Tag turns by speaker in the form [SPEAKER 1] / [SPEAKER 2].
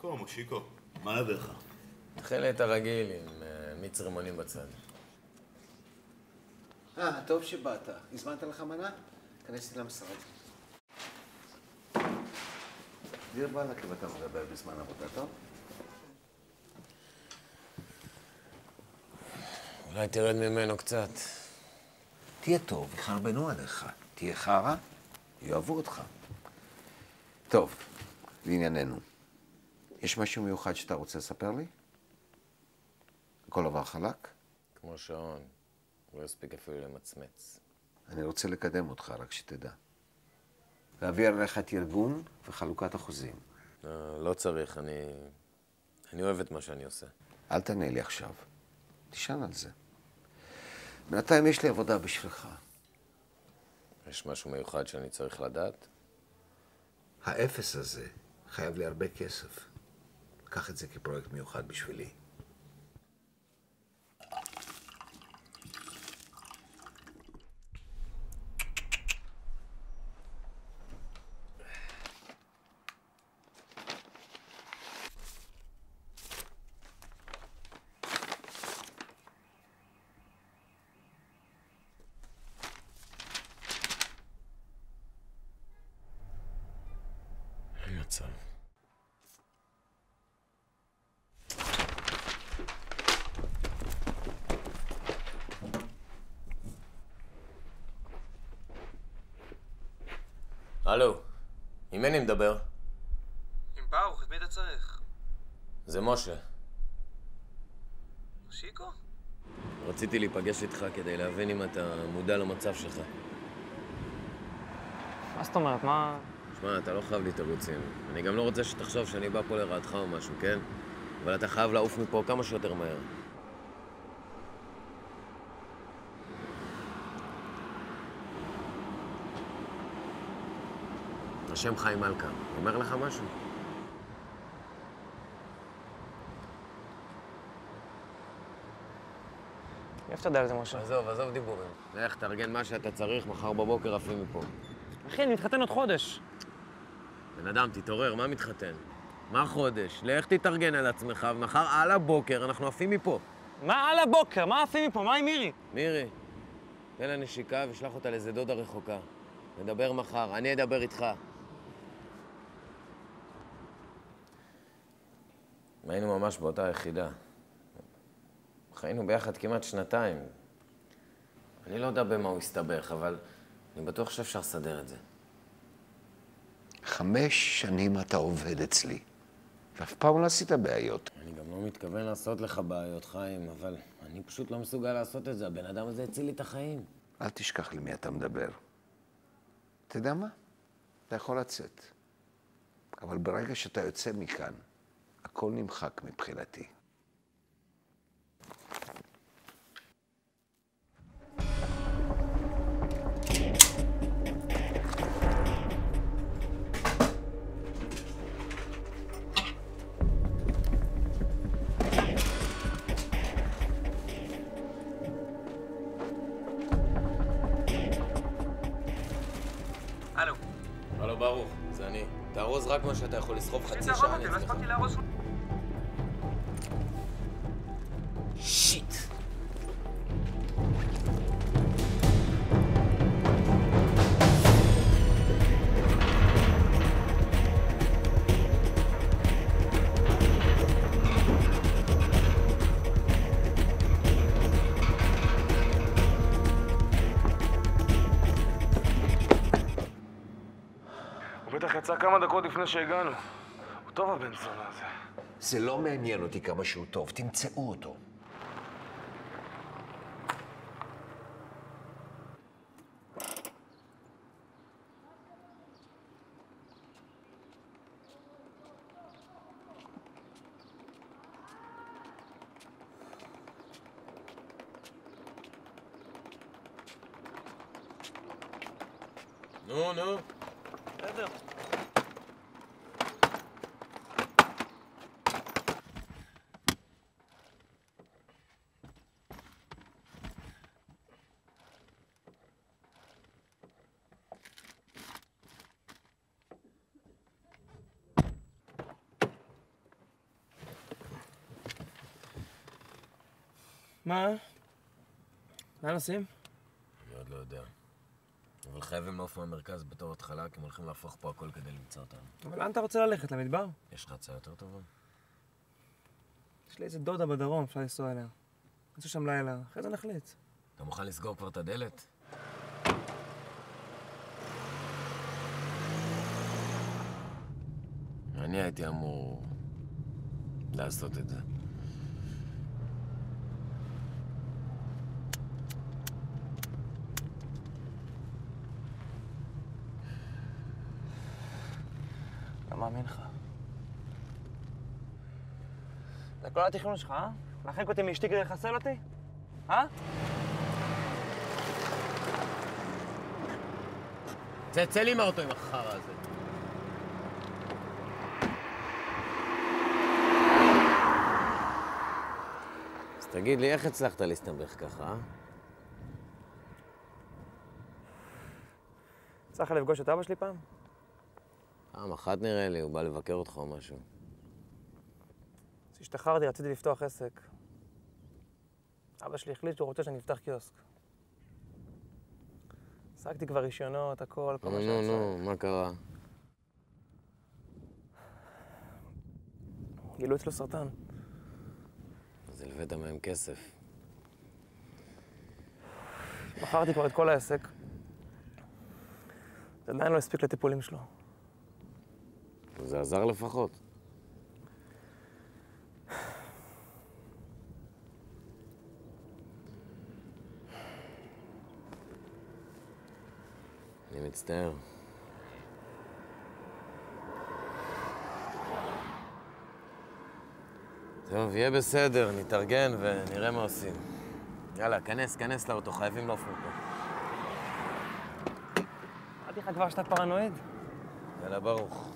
[SPEAKER 1] מושיקו, מושיקו, מה יבך?
[SPEAKER 2] תחילת הרגיל עם מיץ רימונים בצד.
[SPEAKER 3] טוב שבאת. הזמנת לך מנה? כנסתי למשרד. דיר באלק אם אתה מדבר בזמן עבודה, טוב?
[SPEAKER 2] אולי תרד ממנו קצת.
[SPEAKER 3] תהיה טוב, יחרבנו עליך. תהיה חרא, יאהבו אותך. טוב, לענייננו. יש משהו מיוחד שאתה רוצה לספר לי? הכל עבר חלק?
[SPEAKER 2] כמו שעון. הוא לא הספיק אפילו למצמץ.
[SPEAKER 3] אני רוצה לקדם אותך, רק שתדע. להעביר עליך תרגום וחלוקת אחוזים.
[SPEAKER 2] לא צריך, אני אוהב את מה שאני עושה.
[SPEAKER 3] אל תענה לי עכשיו. תשען על זה. בינתיים יש לי עבודה בשבילך.
[SPEAKER 2] יש משהו מיוחד שאני צריך לדעת?
[SPEAKER 3] האפס הזה חייב לי הרבה כסף. קח את זה כפרויקט מיוחד בשבילי.
[SPEAKER 2] אין מצב. הלו, עם מי אני מדבר?
[SPEAKER 4] עם ברוך, את מי אתה צריך?
[SPEAKER 2] זה משה.
[SPEAKER 4] מושיקו?
[SPEAKER 2] רציתי להיפגש איתך כדי להבין אם אתה מודע למצב שלך.
[SPEAKER 4] מה זאת אומרת? מה...
[SPEAKER 2] שמע, אתה לא חייב לי תירוצים. אני גם לא רוצה שתחשוב שאני בא פה לרעתך או משהו, כן? אבל אתה חייב לעוף מפה כמה שיותר מהר. השם חיים מלכה, אומר לך משהו?
[SPEAKER 4] איפה אתה יודע על זה, משה?
[SPEAKER 2] עזוב דיבורים. לך, תארגן מה שאתה צריך, מחר בבוקר עפים מפה.
[SPEAKER 4] אחי, אני מתחתן עוד חודש.
[SPEAKER 2] בן אדם, תתעורר, מה מתחתן? מה חודש? לך תתארגן על עצמך, ומחר על הבוקר אנחנו עפים מפה.
[SPEAKER 4] מה על הבוקר? מה עפים מפה? מה עם מירי?
[SPEAKER 2] מירי, תן לה נשיקה ושלח אותה לאיזה דודה רחוקה. נדבר מחר, אני אדבר איתך. היינו ממש באותה יחידה. חיינו ביחד כמעט שנתיים. אני לא יודע במה הוא הסתבך, אבל אני בטוח שאפשר לסדר את זה.
[SPEAKER 3] 5 שנים אתה עובד אצלי, ואף פעם לא עשית בעיות.
[SPEAKER 2] אני גם לא מתכוון לעשות לך בעיות, חיים, אבל אני פשוט לא מסוגל לעשות את זה. הבן אדם הזה הציל לי את החיים.
[SPEAKER 3] אל תשכח לי מי אתה מדבר. אתה יודע מה? אתה יכול לצאת. אבל ברגע שאתה יוצא מכאן, הכל נמחק מבחינתי.
[SPEAKER 4] הלו.
[SPEAKER 2] הלו, ברוך, זה אני. תארוז רק מה שאתה יכול לסחוב חצי
[SPEAKER 4] תארוז
[SPEAKER 2] שעה,
[SPEAKER 4] אותי,
[SPEAKER 2] אני
[SPEAKER 4] לא
[SPEAKER 2] אצלך.
[SPEAKER 4] הספקתי לארוז.
[SPEAKER 2] שיט!
[SPEAKER 5] הוא בטח יצא כמה דקות לפני שהגענו. הוא טוב הבן זונה הזה.
[SPEAKER 3] זה לא מעניין אותי כמה שהוא טוב, תמצאו אותו.
[SPEAKER 2] נו.
[SPEAKER 4] בסדר. מה? לאן נוסעים?
[SPEAKER 2] אני עוד לא יודע. אבל חייבים לעוף מהמרכז בתור התחלה, כי הם הולכים להפוך פה הכל כדי למצוא אותנו.
[SPEAKER 4] אבל לאן אתה רוצה ללכת? למדבר?
[SPEAKER 2] יש לך הצעה יותר טובה?
[SPEAKER 4] יש לי איזה דודה בדרום, אפשר לנסוע אליה. נעשה שם לילה, אחרי זה נחליט.
[SPEAKER 2] אתה מוכן לסגור כבר את הדלת? אני הייתי אמור לעשות את זה.
[SPEAKER 4] לא מאמין לך. זה כל התכנון שלך, אה? להרחיק אותי מאשתי כדי לחסל אותי? אה?
[SPEAKER 2] צא לי מהאוטו עם החרא הזה. אז תגיד לי, איך הצלחת להסתבך ככה, אה?
[SPEAKER 4] צריך לפגוש את אבא שלי פעם?
[SPEAKER 2] פעם אחת נראה לי, הוא בא לבקר אותך או משהו.
[SPEAKER 4] כשהשתחררתי רציתי לפתוח עסק. אבא שלי החליט שהוא רוצה שאני אפתח קיוסק. השגתי כבר רישיונות, הכל, כל מה שאני צריך.
[SPEAKER 2] נו, מה קרה?
[SPEAKER 4] גילו אצלו סרטן.
[SPEAKER 2] אז הלווית מהם כסף.
[SPEAKER 4] מכרתי כבר את כל העסק. זה עדיין לא הספיק לטיפולים שלו.
[SPEAKER 2] זה עזר לפחות. אני מצטער. טוב, יהיה בסדר, נתארגן ונראה מה עושים. יאללה, כנס לאוטו, חייבים לעוף מפה.
[SPEAKER 4] אמרתי לך כבר שאתה פרנואיד?
[SPEAKER 2] יאללה, ברוך.